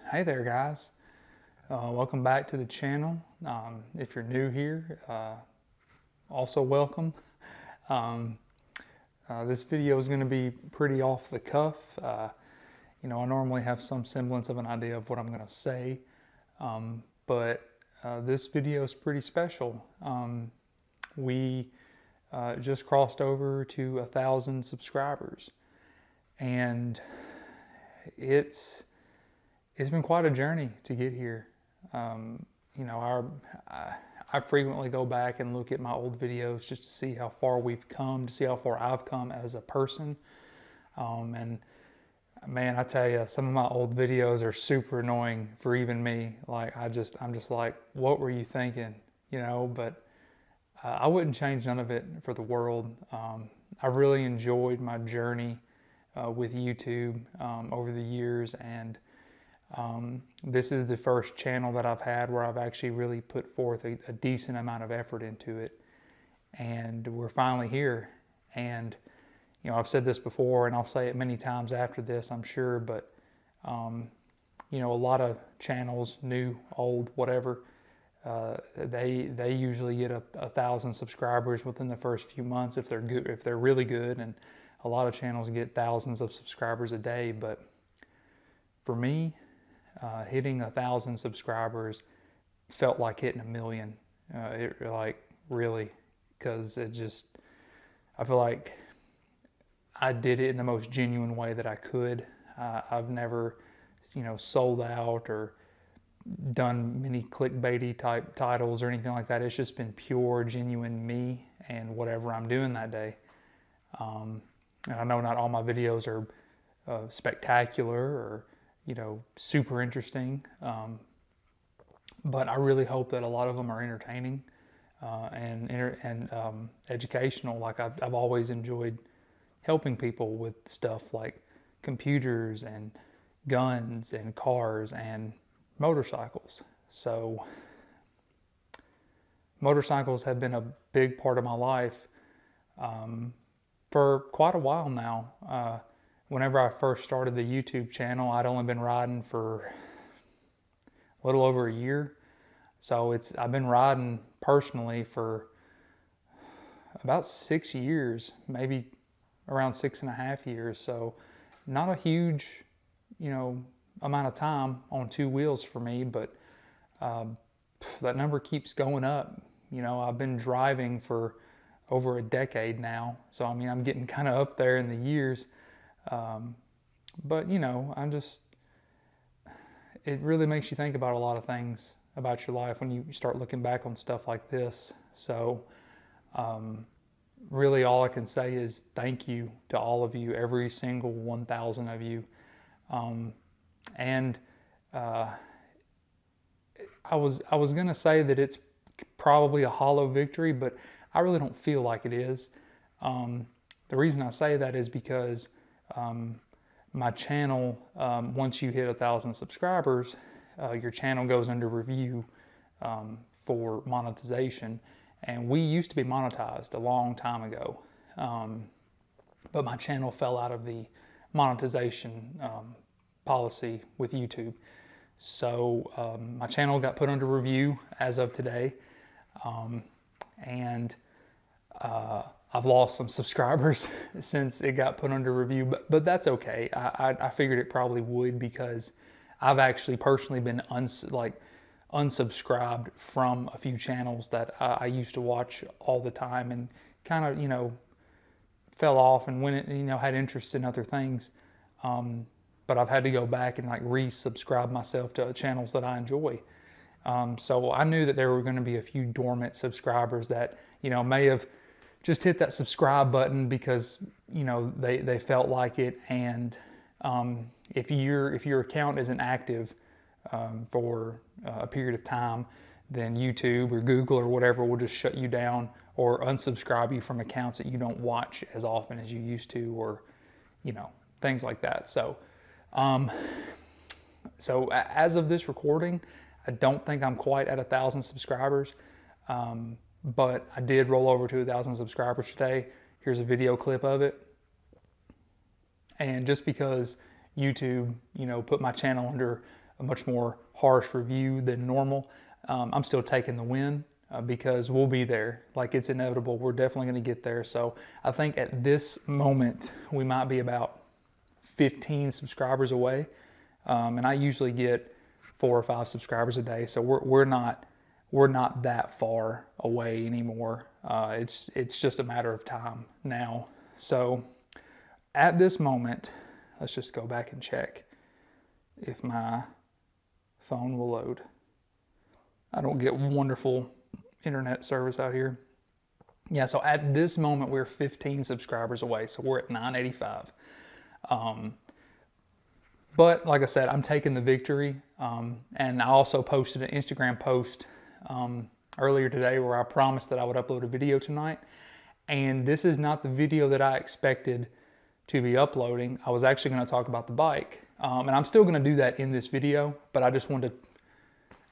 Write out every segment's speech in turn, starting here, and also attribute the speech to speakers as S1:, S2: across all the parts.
S1: Hey there guys, welcome back to the channel. If you're new here, also welcome. This video is going to be pretty off the cuff. I normally have some semblance of an idea of what I'm going to say, but this video is pretty special. We just crossed over to 1,000 subscribers, and it's been quite a journey to get here. I frequently go back and look at my old videos just to see how far we've come, to see how far I've come as a person. And man, I tell you, some of my old videos are super annoying for even me. Like, I'm just like, what were you thinking? But I wouldn't change none of it for the world. I really enjoyed my journey with YouTube over the years, and this is the first channel that I've had where I've actually really put forth a decent amount of effort into it, and we're finally here. And I've said this before, and I'll say it many times after this, I'm sure, but a lot of channels, new, old, whatever, they usually get 1,000 subscribers within the first few months if they're good, if they're really good, and a lot of channels get thousands of subscribers a day. But for me, hitting 1,000 subscribers felt like hitting 1,000,000. Really, because I feel like I did it in the most genuine way that I could. I've never, sold out or done many clickbaity type titles or anything like that. It's just been pure, genuine me and whatever I'm doing that day. And I know not all my videos are spectacular or super interesting, but I really hope that a lot of them are entertaining and educational. Like, I've always enjoyed helping people with stuff like computers and guns and cars and motorcycles. So motorcycles have been a big part of my life for quite a while now. Whenever I first started the YouTube channel, I'd only been riding for a little over a year. So I've been riding personally for about 6 years, maybe around 6.5 years. So not a huge, amount of time on two wheels for me, but that number keeps going up. I've been driving for over a decade now. So, I'm getting kind of up there in the years. But it really makes you think about a lot of things about your life when you start looking back on stuff like this. So, really all I can say is thank you to all of you, every single 1,000 of you. I was gonna say that it's probably a hollow victory, but I really don't feel like it is. The reason I say that is because my channel, once you hit 1,000 subscribers, your channel goes under review for monetization. And we used to be monetized a long time ago, but my channel fell out of the monetization policy with YouTube. So my channel got put under review as of today, and I've lost some subscribers since it got put under review, but that's okay. I figured it probably would, because I've actually personally been unsubscribed from a few channels that I used to watch all the time, and kind of fell off and went had interest in other things. But I've had to go back and resubscribe myself to channels that I enjoy. So I knew that there were going to be a few dormant subscribers that may have just hit that subscribe button because they felt like it. And if your account isn't active for a period of time, then YouTube or Google or whatever will just shut you down or unsubscribe you from accounts that you don't watch as often as you used to, or things like that. So as of this recording, I don't think I'm quite at 1,000 subscribers, but I did roll over to 1,000 subscribers today. Here's a video clip of it. And just because YouTube, put my channel under a much more harsh review than normal, I'm still taking the win because we'll be there. Like, it's inevitable. We're definitely going to get there. So I think at this moment, we might be about 15 subscribers away. And I usually get 4 or 5 subscribers a day. So we're not that far away anymore. It's just a matter of time now. So at this moment, let's just go back and check if my phone will load. I don't get wonderful internet service out here. Yeah, so at this moment, we're 15 subscribers away. So we're at 985. But like I said, I'm taking the victory. And I also posted an Instagram post earlier today where I promised that I would upload a video tonight. And this is not the video that I expected to be uploading. I was actually going to talk about the bike. And I'm still going to do that in this video, but I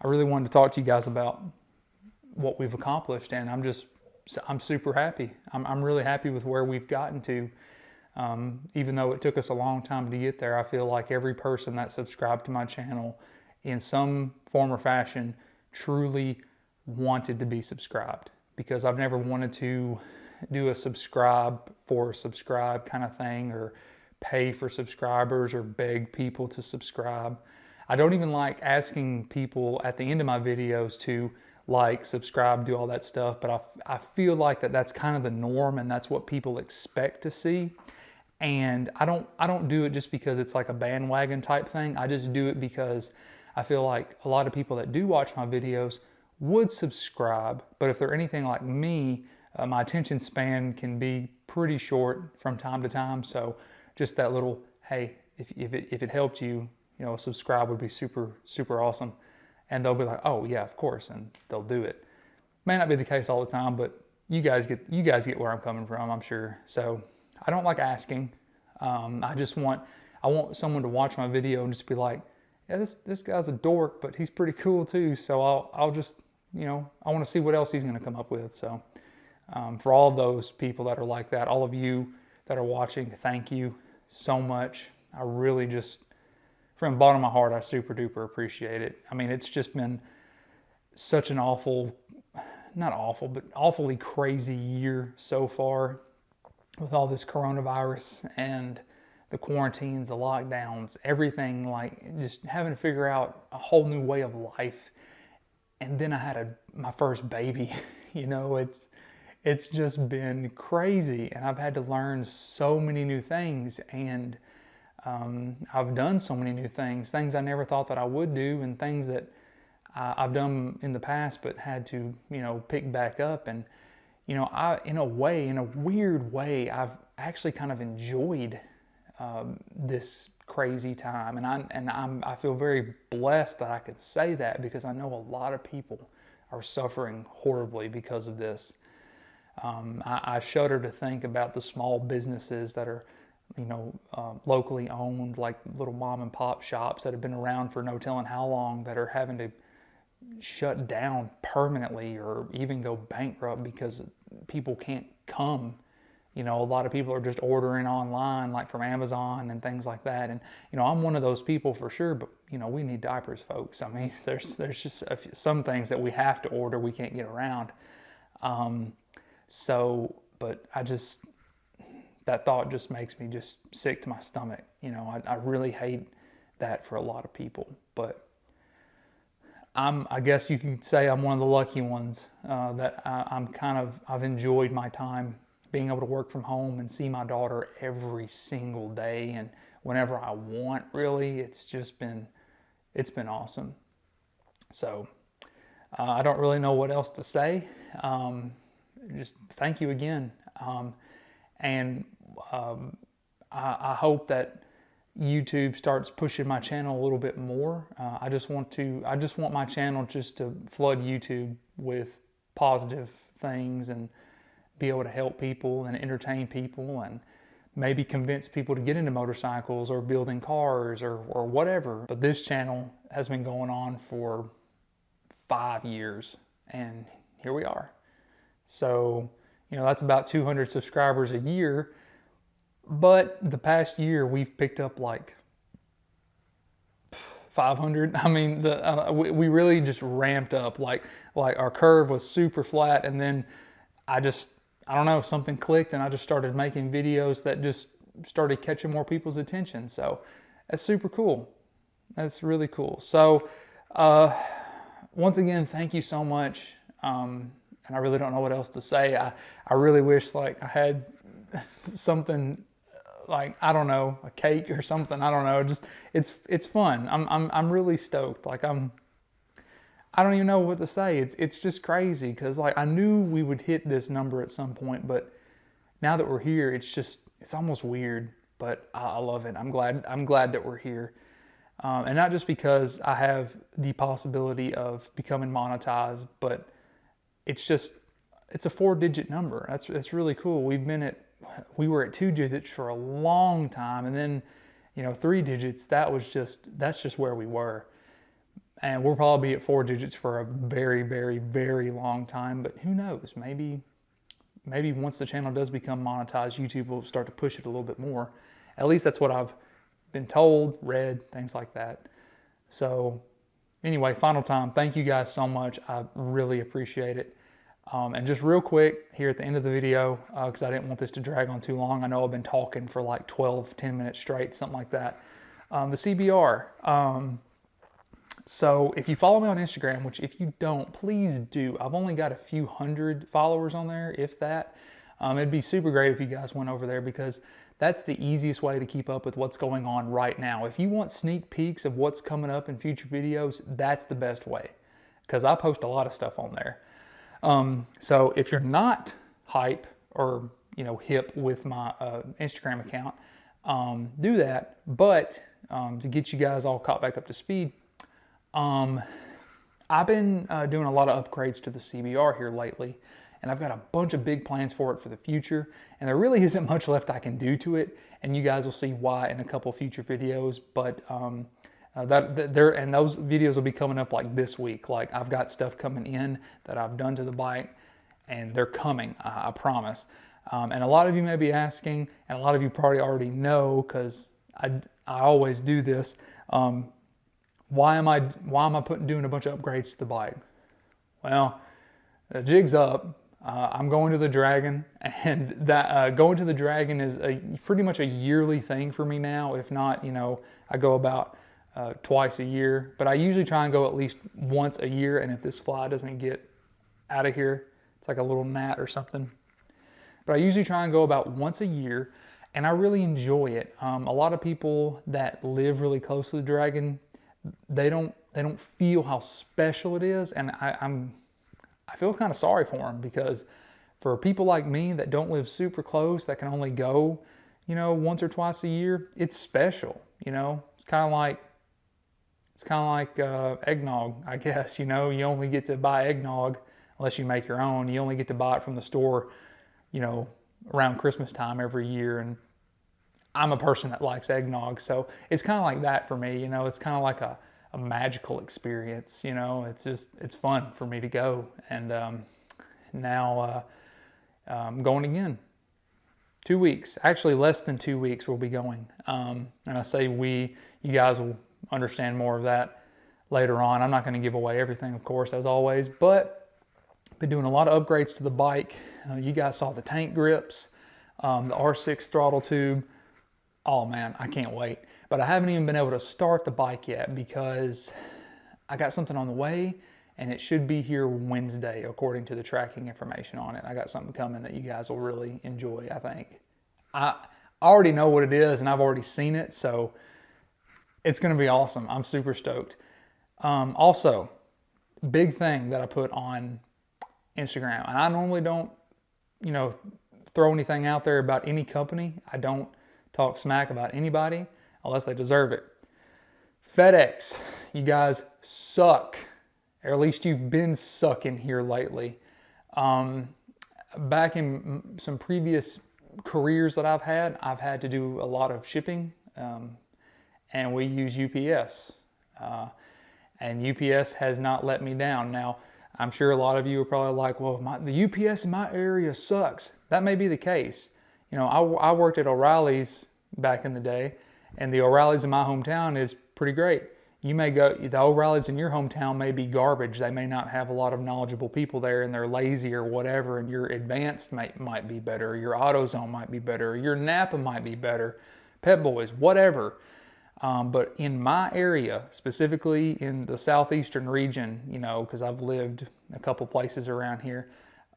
S1: really wanted to talk to you guys about what we've accomplished. And I'm super happy. I'm really happy with where we've gotten to. Even though it took us a long time to get there, I feel like every person that subscribed to my channel in some form or fashion truly wanted to be subscribed, because I've never wanted to do a subscribe for subscribe kind of thing, or pay for subscribers, or beg people to subscribe. I don't even like asking people at the end of my videos to like, subscribe, do all that stuff, but I feel like that's kind of the norm, and that's what people expect to see. And I don't do it just because it's like a bandwagon type thing. I just do it because I feel like a lot of people that do watch my videos would subscribe, but if they're anything like me, my attention span can be pretty short from time to time. So just that little, hey, if it helped you, subscribe would be super, super awesome. And they'll be like, oh yeah, of course, and they'll do it. May not be the case all the time, but you guys get where I'm coming from, I'm sure. So I don't like asking. I want someone to watch my video and just be like, yeah, this guy's a dork, but he's pretty cool too. So I'll just, I want to see what else he's going to come up with. So for all of those people that are like that, all of you that are watching, thank you so much. I really just, from the bottom of my heart, I super duper appreciate it. I mean, it's just been such an awfully crazy year so far with all this coronavirus and the quarantines, the lockdowns, everything, like just having to figure out a whole new way of life. And then I had my first baby. It's just been crazy, and I've had to learn so many new things, and I've done so many new things I never thought that I would do, and things that I've done in the past but had to, pick back up. And, in a weird way, I've actually kind of enjoyed this crazy time. And I feel very blessed that I can say that, because I know a lot of people are suffering horribly because of this. I shudder to think about the small businesses that are, locally owned, like little mom and pop shops that have been around for no telling how long, that are having to shut down permanently or even go bankrupt because people can't come. A lot of people are just ordering online, like from Amazon and things like that. And, I'm one of those people for sure, but, we need diapers, folks. I mean, there's just some things that we have to order, we can't get around. But that thought just makes me just sick to my stomach. I really hate that for a lot of people, but I guess you can say I'm one of the lucky ones, that I've enjoyed my time being able to work from home and see my daughter every single day and whenever I want, really. It's been awesome. So I don't really know what else to say. Just thank you again. I hope that YouTube starts pushing my channel a little bit more. I just want my channel just to flood YouTube with positive things and be able to help people and entertain people and maybe convince people to get into motorcycles or building cars or whatever. But this channel has been going on for 5 years, and here we are. So, that's about 200 subscribers a year. But the past year, we've picked up like 500. I mean, we really just ramped up. Like our curve was super flat, and then I don't know, something clicked, and I just started making videos that just started catching more people's attention. So that's super cool. That's really cool. So once again, thank you so much. And I really don't know what else to say. I really wish like I had something like, I don't know, a cake or something. I don't know. Just it's fun. I'm really stoked. Like I don't even know what to say. It's just crazy because like I knew we would hit this number at some point, but now that we're here, it's almost weird. But I love it. I'm glad that we're here, and not just because I have the possibility of becoming monetized, but it's a 4-digit number. That's really cool. We were at 2 digits for a long time, and then 3 digits. That's just where we were. And we'll probably be at 4 digits for a very, very, very long time. But who knows? Maybe once the channel does become monetized, YouTube will start to push it a little bit more. At least that's what I've been told, read, things like that. So anyway, final time, thank you guys so much. I really appreciate it. And just real quick here at the end of the video, because I didn't want this to drag on too long. I know I've been talking for like 10 minutes straight, something like that. The CBR. So if you follow me on Instagram, which if you don't, please do. I've only got a few hundred followers on there, if that. It'd be super great if you guys went over there because that's the easiest way to keep up with what's going on right now. If you want sneak peeks of what's coming up in future videos, that's the best way because I post a lot of stuff on there. So if you're not hype or hip with my Instagram account, do that. But to get you guys all caught back up to speed, I've been doing a lot of upgrades to the CBR here lately, and I've got a bunch of big plans for it for the future, and there really isn't much left I can do to it, and you guys will see why in a couple future videos, but and those videos will be coming up like this week. Like I've got stuff coming in that I've done to the bike, and they're coming, I promise. And a lot of you may be asking, and a lot of you probably already know, because I always do this, why am I doing a bunch of upgrades to the bike? Well, the jig's up. I'm going to the Dragon, and that going to the Dragon is pretty much a yearly thing for me now. If not, I go about twice a year, but I usually try and go at least once a year. And if this fly doesn't get out of here, it's like a little gnat or something. But I usually try and go about once a year, and I really enjoy it. A lot of people that live really close to the Dragon, they don't feel how special it is, and I feel kind of sorry for them because for people like me that don't live super close, that can only go, once or twice a year, it's special. It's kind of like eggnog, I guess. You only get to buy eggnog unless you make your own. You only get to buy it from the store, around Christmas time every year, and I'm a person that likes eggnog, so it's kind of like that for me. It's kind of like a magical experience. It's fun for me to go, and now I'm going again. 2 weeks, actually less than 2 weeks we'll be going, and I say you guys will understand more of that later on. I'm not going to give away everything, of course, as always, but I've been doing a lot of upgrades to the bike. You guys saw the tank grips, the R6 throttle tube. Oh man, I can't wait. But I haven't even been able to start the bike yet because I got something on the way, and it should be here Wednesday according to the tracking information on it. I got something coming that you guys will really enjoy, I think. I already know what it is, and I've already seen it, so it's going to be awesome. I'm super stoked. Also, big thing that I put on Instagram, and I normally don't, throw anything out there about any company. I don't talk smack about anybody unless they deserve it. FedEx, you guys suck, or at least you've been sucking here lately. Back in some previous careers that I've had to do a lot of shipping, and we use UPS. And UPS has not let me down. Now, I'm sure a lot of you are probably like, well, the UPS in my area sucks. That may be the case. I worked at O'Reilly's back in the day, and the O'Reilly's in my hometown is pretty great. You may go, the O'Reillys in your hometown may be garbage. They may not have a lot of knowledgeable people there and they're lazy or whatever, and your Advanced might be better, your AutoZone might be better, your Napa might be better, Pep Boys, whatever. But in my area, specifically in the southeastern region, you know, because I've lived a couple places around here,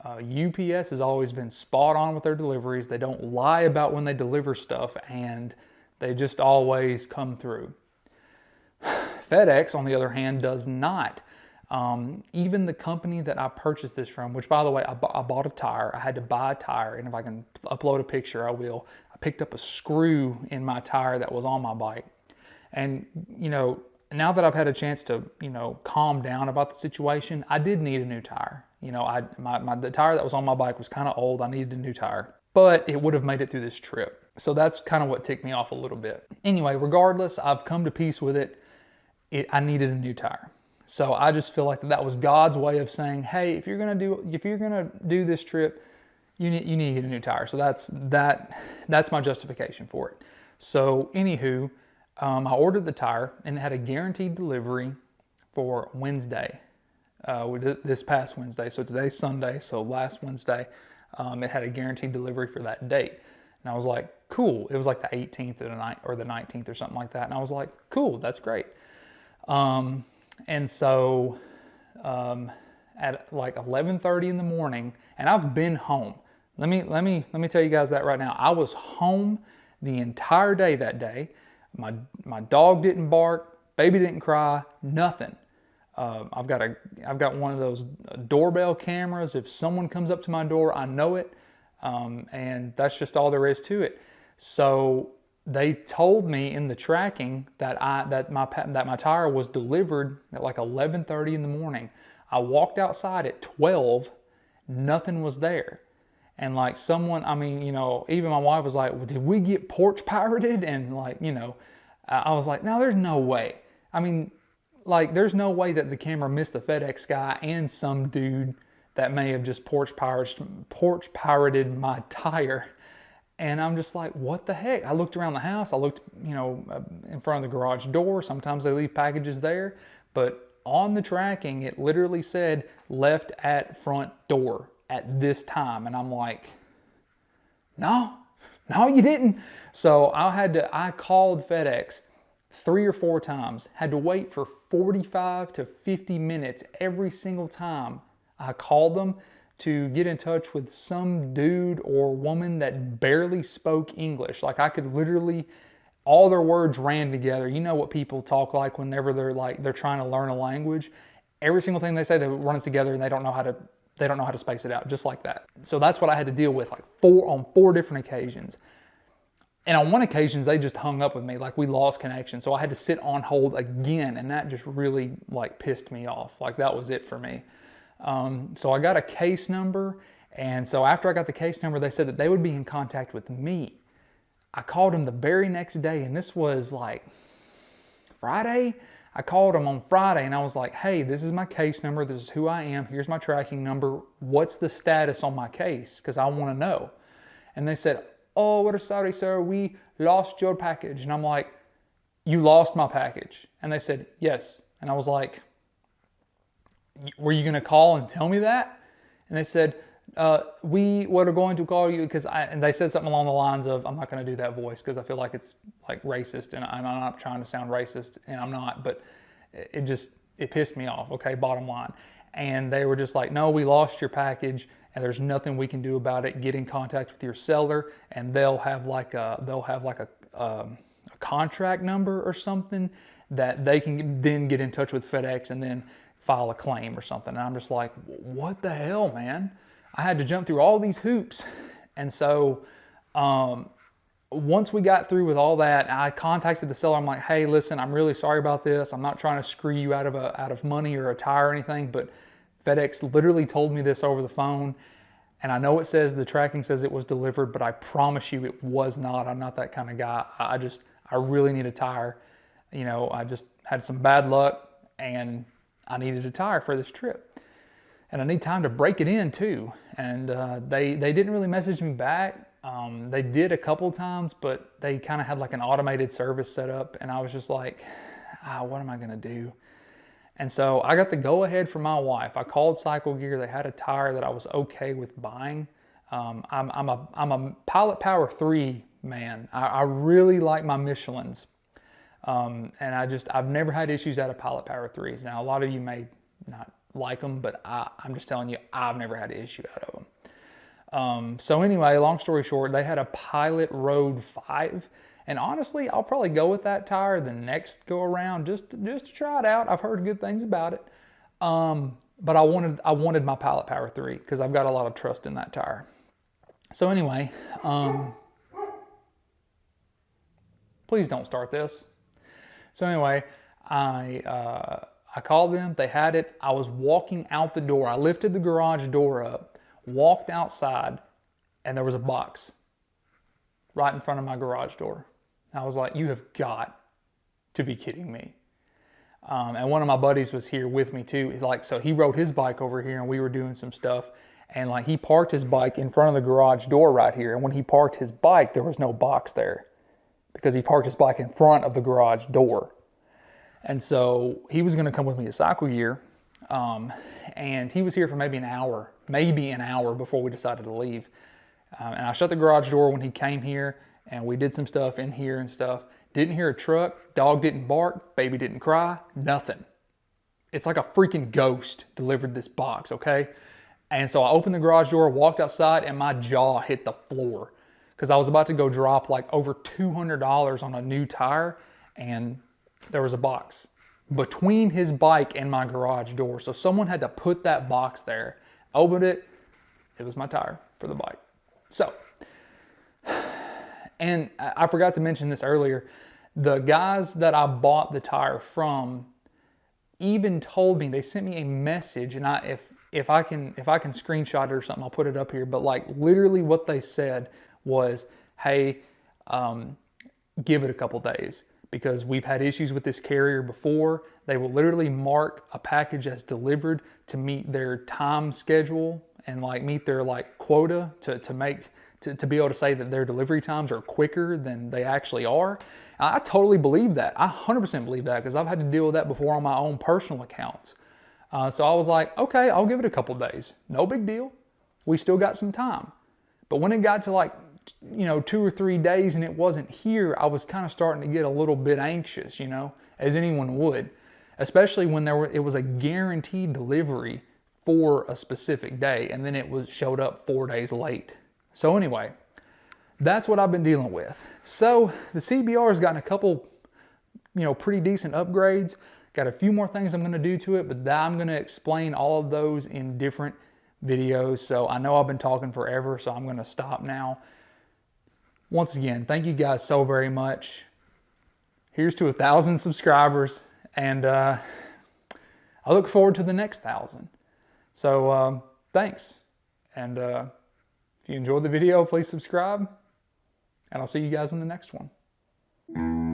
S1: UPS has always been spot on with their deliveries. They don't lie about when they deliver stuff, and they just always come through. FedEx, on the other hand, does not. Even the company that I purchased this from, which, by the way, I bought a tire. I had to buy a tire, and if I can upload a picture, I will. I picked up a screw in my tire that was on my bike. And, you know, now that I've had a chance to, you know, calm down about the situation, I did need a new tire. You know, the tire that was on my bike was kind of old. I needed a new tire, but it would have made it through this trip. So that's kind of what ticked me off a little bit. Anyway, regardless, I've come to peace with it. I needed a new tire. So I just feel like that was God's way of saying, hey, if you're gonna do this trip, you need to get a new tire. So that's my justification for it. So anywho, I ordered the tire and it had a guaranteed delivery for Wednesday, this past Wednesday. So today's Sunday, so last Wednesday, it had a guaranteed delivery for that date. And I was like, cool. It was like the 18th or the 19th or something like that. And I was like, cool, that's great. And so at like 11:30 in the morning, and I've been home. Let me tell you guys that right now. I was home the entire day that day. My dog didn't bark, baby didn't cry, nothing. I've got one of those doorbell cameras. If someone comes up to my door, I know it, and that's just all there is to it. So they told me in the tracking that my tire was delivered at like 11:30 in the morning. I walked outside at 12, nothing was there. And like someone, I mean, you know, even my wife was like, well, did we get porch pirated? And like, you know, I was like, no, there's no way. I mean, like, there's no way that the camera missed the FedEx guy and some dude that may have just porch pirated my tire. And I'm just like, what the heck? I looked around the house. I looked, you know, in front of the garage door. Sometimes they leave packages there. But on the tracking, it literally said left at front door at this time. And I'm like, no, you didn't. So I called FedEx 3 or 4 times, had to wait for 45 to 50 minutes every single time I called them to get in touch with some dude or woman that barely spoke English. Like, I could literally, all their words ran together. You know what people talk like whenever they're trying to learn a language. Every single thing they say, they runs together and they don't know how to space it out, just like that. So that's what I had to deal with, like on 4 different occasions. And on one occasion, they just hung up with me, like we lost connection. So I had to sit on hold again, and that just really like pissed me off. Like, that was it for me. So I got a case number, and so after I got the case number, they said that they would be in contact with me. I called them the very next day, and this was like Friday. I called them on Friday, and I was like, hey, this is my case number. This is who I am. Here's my tracking number. What's the status on my case? Because I want to know. And they said, oh, we're sorry, sir. We lost your package. And I'm like, you lost my package? And they said, yes. And I was like, were you going to call and tell me that? And they said, we were going to call you and they said something along the lines of, I'm not going to do that voice because I feel like it's like racist, and I'm not trying to sound racist, and I'm not, but it pissed me off. Okay, bottom line. And they were just like, no, we lost your package and there's nothing we can do about it. Get in contact with your seller, and they'll have like a contract number or something that they can then get in touch with FedEx and then file a claim or something. And I'm just like, what the hell, man? I had to jump through all these hoops. And so once we got through with all that, I contacted the seller. I'm like, hey, listen, I'm really sorry about this. I'm not trying to screw you out of money or a tire or anything, but FedEx literally told me this over the phone. And I know it says, the tracking says it was delivered, but I promise you it was not. I'm not that kind of guy. I really need a tire. You know, I just had some bad luck and I needed a tire for this trip. And I need time to break it in too. And they didn't really message me back. They did a couple times, but they kind of had like an automated service set up. And I was just like, what am I gonna do? And so I got the go ahead from my wife. I called Cycle Gear. They had a tire that I was okay with buying. I'm a Pilot Power 3 man. I really like my Michelins. And I've never had issues out of Pilot Power 3s. Now, a lot of you may not like them, but I'm just telling you, I've never had an issue out of them. So anyway, long story short, they had a Pilot Road 5. And honestly, I'll probably go with that tire the next go around just to try it out. I've heard good things about it. But I wanted my Pilot Power 3 because I've got a lot of trust in that tire. So anyway, please don't start this. So anyway, I called them. They had it. I was walking out the door. I lifted the garage door up, walked outside, and there was a box right in front of my garage door. I was like, you have got to be kidding me. And one of my buddies was here with me too. So he rode his bike over here and we were doing some stuff. And like he parked his bike in front of the garage door right here. And when he parked his bike, there was no box there because he parked his bike in front of the garage door. And so he was going to come with me to Cycle Gear. And he was here for maybe an hour before we decided to leave. And I shut the garage door when he came here and we did some stuff in here and stuff. Didn't hear a truck, dog didn't bark, baby didn't cry, nothing. It's like a freaking ghost delivered this box, okay? And so I opened the garage door, walked outside, and my jaw hit the floor because I was about to go drop like over $200 on a new tire, and there was a box between his bike and my garage door. So someone had to put that box there. Opened it, it was my tire for the bike. So, and I forgot to mention this earlier, the guys that I bought the tire from even told me, they sent me a message, and if I can screenshot it or something, I'll put it up here, but like literally what they said was, hey, give it a couple days because we've had issues with this carrier before. They will literally mark a package as delivered to meet their time schedule and like meet their like quota to be able to say that their delivery times are quicker than they actually are. I totally believe that. I 100% believe that because I've had to deal with that before on my own personal accounts. So I was like, okay, I'll give it a couple days. No big deal. We still got some time. But when it got to like, 2 or 3 days and it wasn't here, I was kind of starting to get a little bit anxious, as anyone would, especially when it was a guaranteed delivery for a specific day and then it showed up 4 days late. So anyway, that's what I've been dealing with. So the CBR has gotten a couple, pretty decent upgrades. Got a few more things I'm going to do to it, but I'm going to explain all of those in different videos. So I know I've been talking forever, so I'm going to stop now. Once again, thank you guys so very much. Here's to 1,000 subscribers, and I look forward to the next 1,000. So thanks, and if you enjoyed the video, please subscribe, and I'll see you guys in the next one.